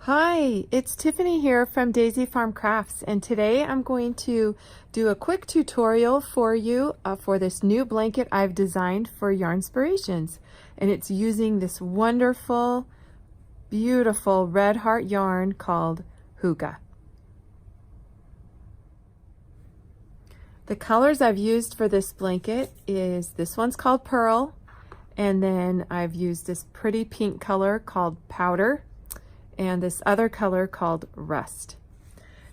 Hi, it's Tiffany here from Daisy Farm Crafts, and today I'm going to do a quick tutorial for you for this new blanket I've designed for Yarnspirations, and it's using this wonderful, beautiful Red Heart yarn called Hygge. The colors I've used for this blanket is, this one's called Pearl, and then I've used this pretty pink color called Powder, and this other color called Rust.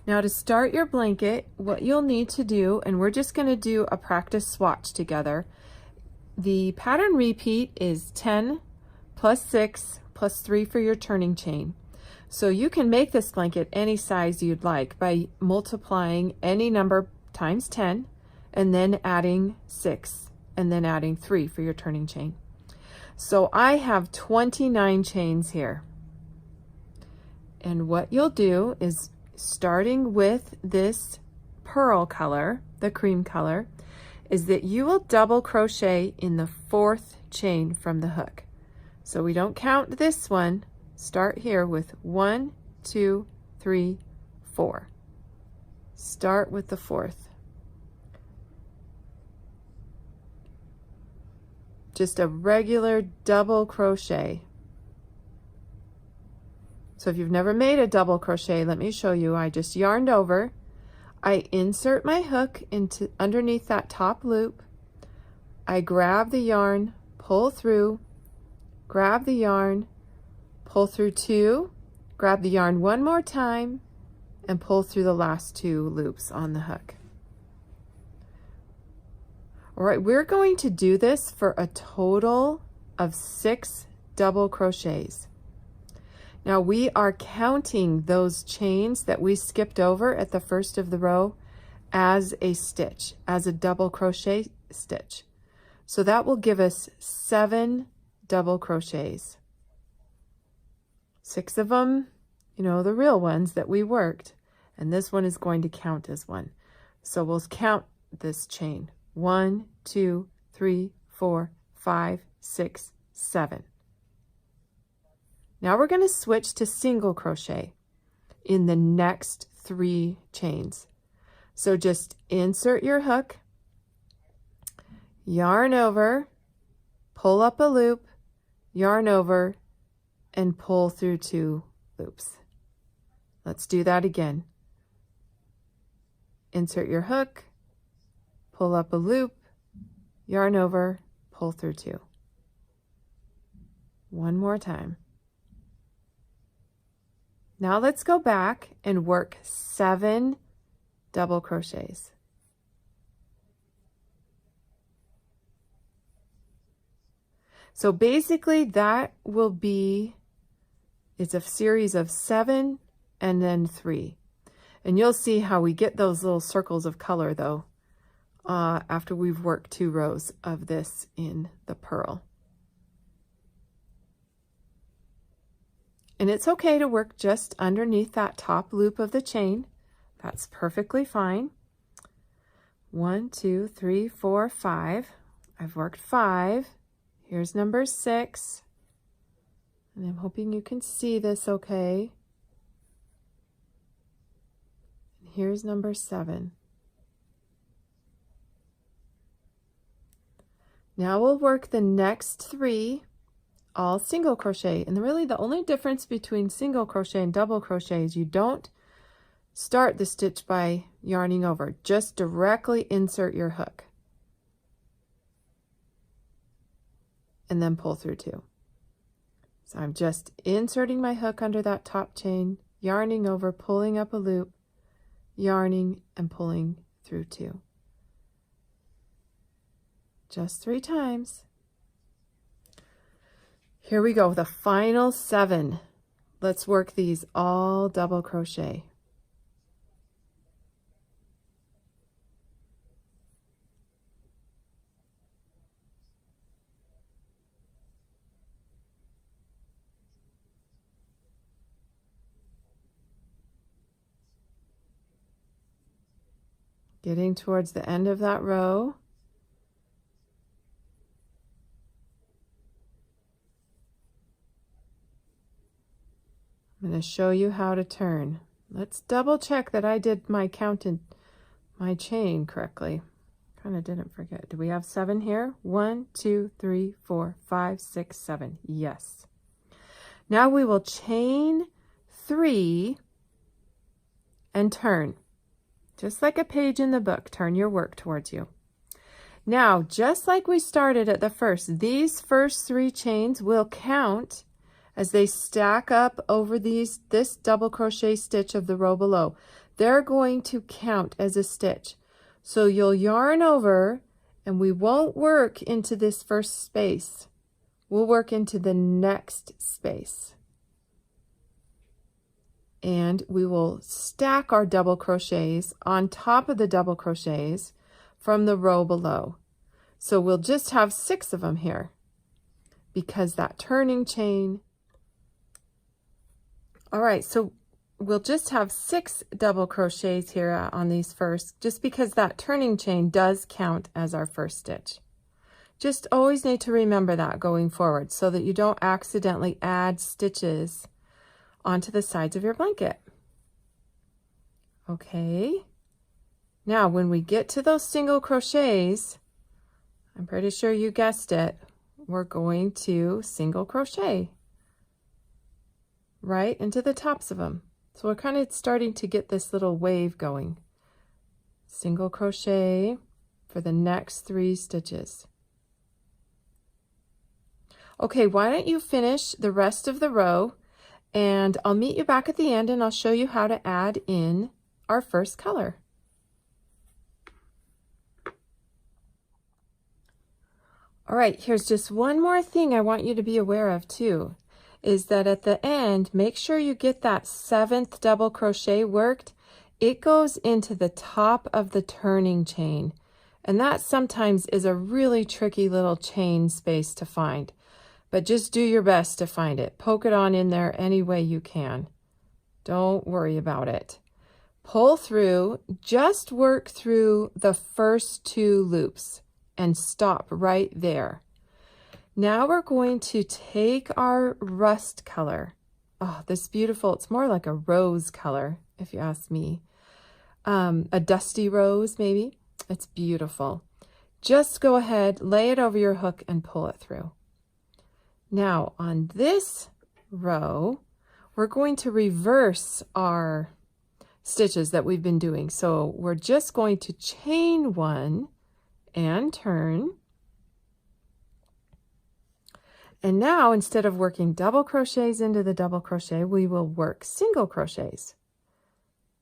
Now to start your blanket, what you'll need to do, and we're just going to do a practice swatch together. The pattern repeat is 10 plus 6 plus 3 for your turning chain. So you can make this blanket any size you'd like by multiplying any number times 10 and then adding 6 and then adding 3 for your turning chain. So I have 29 chains here. And what you'll do is, starting with this pearl color, the cream color, is that you will double crochet in the 4th chain from the hook. So we don't count this one. Start here with 1, 2, 3, 4. Start with the 4th. Just a regular double crochet. So if you've never made a double crochet, let me show you. I just yarned over. I insert my hook into underneath that top loop. I grab the yarn, pull through, grab the yarn, pull through 2, grab the yarn one more time, and pull through the last 2 loops on the hook. All right, we're going to do this for a total of 6 double crochets. Now we are counting those chains that we skipped over at the first of the row as a stitch, as a double crochet stitch. So that will give us 7 double crochets. 6 of them, the real ones that we worked, and this one is going to count as one. So we'll count this chain. 1, 2, 3, 4, 5, 6, 7. Now we're going to switch to single crochet in the next 3 chains. So just insert your hook, yarn over, pull up a loop, yarn over, and pull through 2 loops. Let's do that again. Insert your hook, pull up a loop, yarn over, pull through 2. One more time. Now let's go back and work 7 double crochets. So basically that will be, it's a series of 7 and then 3. And you'll see how we get those little circles of color though, after we've worked 2 rows of this in the pearl. And it's okay to work just underneath that top loop of the chain. That's perfectly fine. 1, 2, 3, 4, 5. I've worked 5. Here's number 6. And I'm hoping you can see this okay. And here's number 7. Now we'll work the next 3 all single crochet, and really the only difference between single crochet and double crochet is you don't start the stitch by yarning over, just directly insert your hook and then pull through 2. So I'm just inserting my hook under that top chain, yarning over, pulling up a loop, yarning and pulling through 2. Just 3 times. Here we go, the final 7. Let's work these all double crochet. Getting towards the end of that row. I'm going to show you how to turn. Let's double check that I did my chain correctly. Kind of didn't forget. Do we have 7 here? 1, 2, 3, 4, 5, 6, 7. Yes. Now we will chain 3 and turn. Just like a page in the book, turn your work towards you. Now, just like we started at the first, these first 3 chains will count as they stack up over this double crochet stitch of the row below. They're going to count as a stitch. So you'll yarn over, and we won't work into this first space. We'll work into the next space. And we will stack our double crochets on top of the double crochets from the row below. So we'll just have 6 of them here because that turning chain. All right, so we'll just have 6 double crochets here on these first, just because that turning chain does count as our first stitch. Just always need to remember that going forward so that you don't accidentally add stitches onto the sides of your blanket. Okay, now when we get to those single crochets, I'm pretty sure you guessed it, we're going to single crochet right into the tops of them. So we're kind of starting to get this little wave going. Single crochet for the next 3 stitches. Okay, why don't you finish the rest of the row, and I'll meet you back at the end and I'll show you how to add in our first color. All right, here's just one more thing I want you to be aware of too, is that at the end, make sure you get that 7th double crochet worked. It goes into the top of the turning chain, and that sometimes is a really tricky little chain space to find, but just do your best to find it. Poke it on in there any way you can. Don't worry about it. Pull through, just work through the first 2 loops and stop right there. Now we're going to take our rust color. Oh, this beautiful, it's more like a rose color, if you ask me. A dusty rose, maybe. It's beautiful. Just go ahead, lay it over your hook and pull it through. Now on this row, we're going to reverse our stitches that we've been doing. So we're just going to chain 1 and turn. And now, instead of working double crochets into the double crochet, we will work single crochets.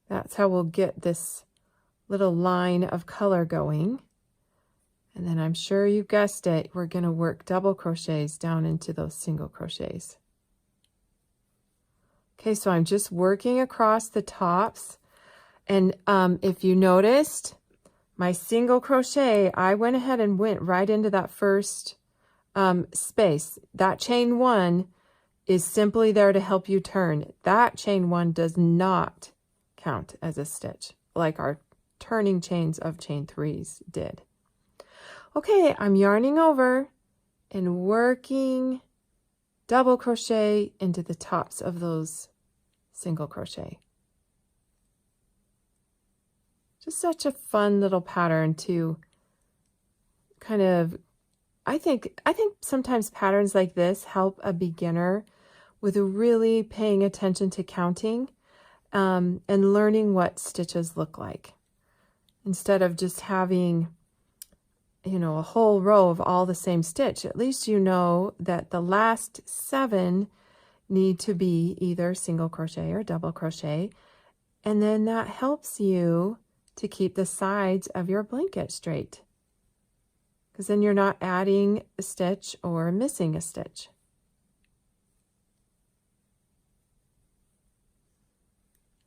That's how we'll get this little line of color going. And then I'm sure you guessed it, we're going to work double crochets down into those single crochets. Okay, so I'm just working across the tops. And if you noticed, my single crochet, I went ahead and went right into that first space. That chain 1 is simply there to help you turn. That chain 1 does not count as a stitch like our turning chains of chain 3s did. Okay, I'm yarning over and working double crochet into the tops of those single crochet. Just such a fun little pattern to kind of, I think sometimes patterns like this help a beginner with really paying attention to counting and learning what stitches look like. Instead of just having, you know, a whole row of all the same stitch, at least you know that the last 7 need to be either single crochet or double crochet. And then that helps you to keep the sides of your blanket straight, because then you're not adding a stitch or missing a stitch.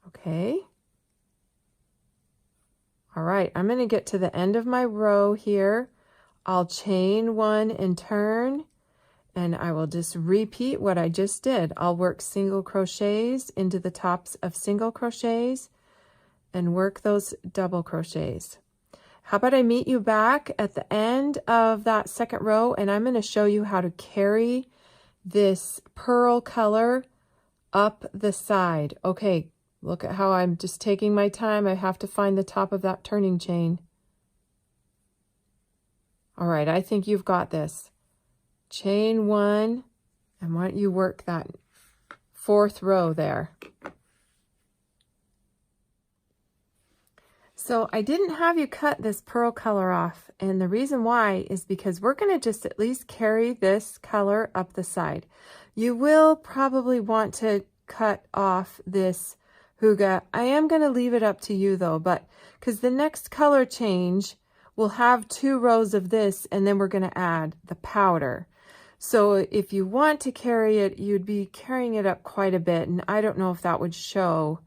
Okay. All right, I'm going to get to the end of my row here. I'll chain 1 and turn, and I will just repeat what I just did. I'll work single crochets into the tops of single crochets and work those double crochets. How about I meet you back at the end of that second row, and I'm going to show you how to carry this pearl color up the side. Okay, look at how I'm just taking my time. I have to find the top of that turning chain. All right, I think you've got this. Chain 1, and why don't you work that 4th row there. So I didn't have you cut this pearl color off, and the reason why is because we're going to just at least carry this color up the side. You will probably want to cut off this hygge. I am going to leave it up to you though, but because the next color change will have 2 rows of this, and then we're going to add the powder. So if you want to carry it, you'd be carrying it up quite a bit, and I don't know if that would show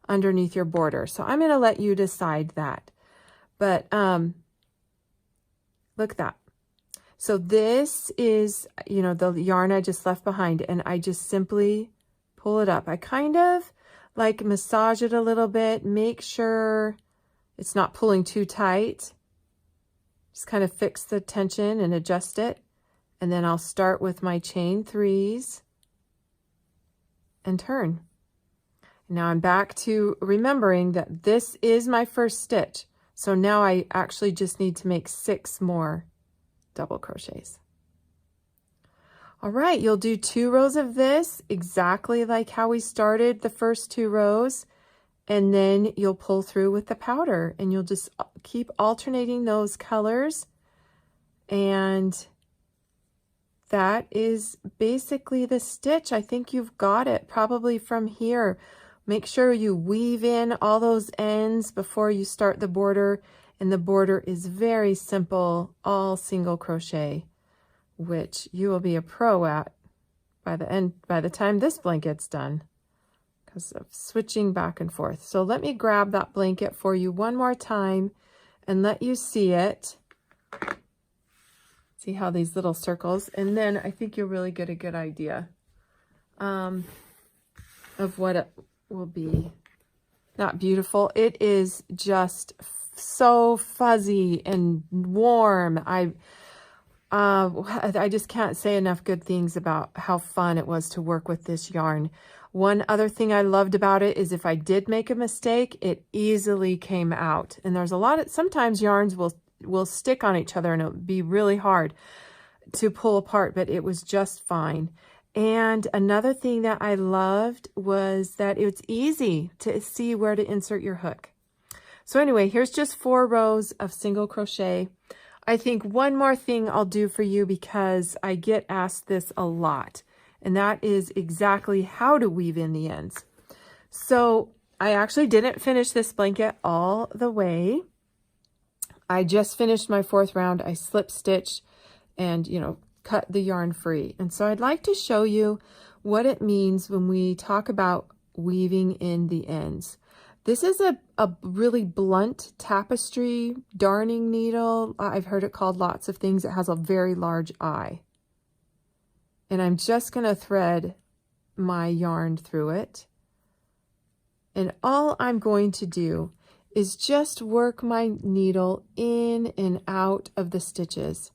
underneath your border. So I'm going to let you decide that. But look at that. So this is, you know, the yarn I just left behind, and I just simply pull it up. I kind of like massage it a little bit, make sure it's not pulling too tight. Just kind of fix the tension and adjust it. And then I'll start with my chain 3s and turn. Now I'm back to remembering that this is my first stitch. So now I actually just need to make 6 more double crochets. All right, you'll do 2 rows of this exactly like how we started the first 2 rows, and then you'll pull through with the powder, and you'll just keep alternating those colors, and that is basically the stitch. I think you've got it probably from here. Make sure you weave in all those ends before you start the border, and the border is very simple, all single crochet, which you will be a pro at by the time this blanket's done, because of switching back and forth. So let me grab that blanket for you one more time and let you see it. See how these little circles, and then I think you'll really get a good idea of what it will be. Not beautiful. It is just so fuzzy and warm. I just can't say enough good things about how fun it was to work with this yarn. One other thing I loved about it is if I did make a mistake, it easily came out. And there's a lot of, sometimes yarns will stick on each other and it'll be really hard to pull apart, but it was just fine. And another thing that I loved was that it's easy to see where to insert your hook. So anyway, here's just 4 rows of single crochet. I think one more thing I'll do for you, because I get asked this a lot, and that is exactly how to weave in the ends. So I actually didn't finish this blanket all the way. I just finished my 4th round. I slip stitched and, you know, cut the yarn free. And so I'd like to show you what it means when we talk about weaving in the ends. This is a really blunt tapestry darning needle. I've heard it called lots of things. It has a very large eye. And I'm just going to thread my yarn through it. And all I'm going to do is just work my needle in and out of the stitches.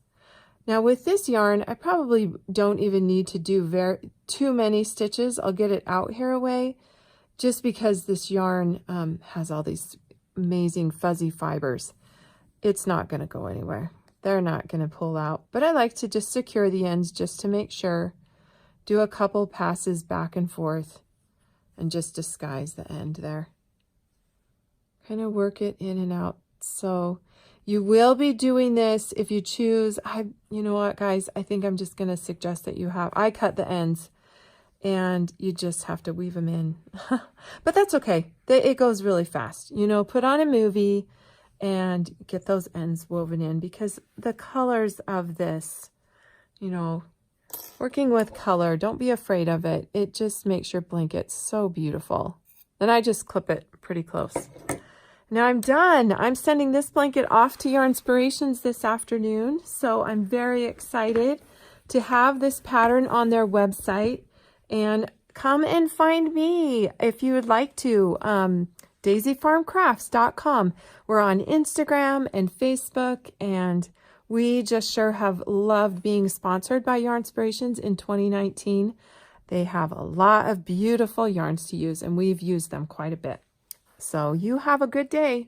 Now with this yarn, I probably don't even need to do too many stitches. I'll get it out here away, just because this yarn has all these amazing fuzzy fibers. It's not going to go anywhere. They're not going to pull out. But I like to just secure the ends just to make sure. Do a couple passes back and forth and just disguise the end there. Kind of work it in and out. So you will be doing this if you choose. You know what, guys? I think I'm just going to suggest that I cut the ends, and you just have to weave them in. But that's okay. It goes really fast. You know, put on a movie and get those ends woven in, because the colors of this, you know, working with color, don't be afraid of it. It just makes your blanket so beautiful. And I just clip it pretty close. Now I'm done. I'm sending this blanket off to Yarnspirations this afternoon. So I'm very excited to have this pattern on their website. And come and find me if you would like to. daisyfarmcrafts.com. We're on Instagram and Facebook, and we just sure have loved being sponsored by Yarnspirations in 2019. They have a lot of beautiful yarns to use, and we've used them quite a bit. So you have a good day.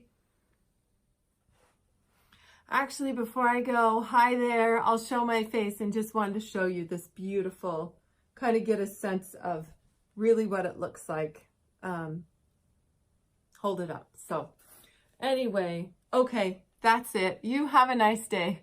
Actually, before I go, hi there, I'll show my face, and just wanted to show you this beautiful, kind of get a sense of really what it looks like. Hold it up. So anyway, okay, that's it. You have a nice day.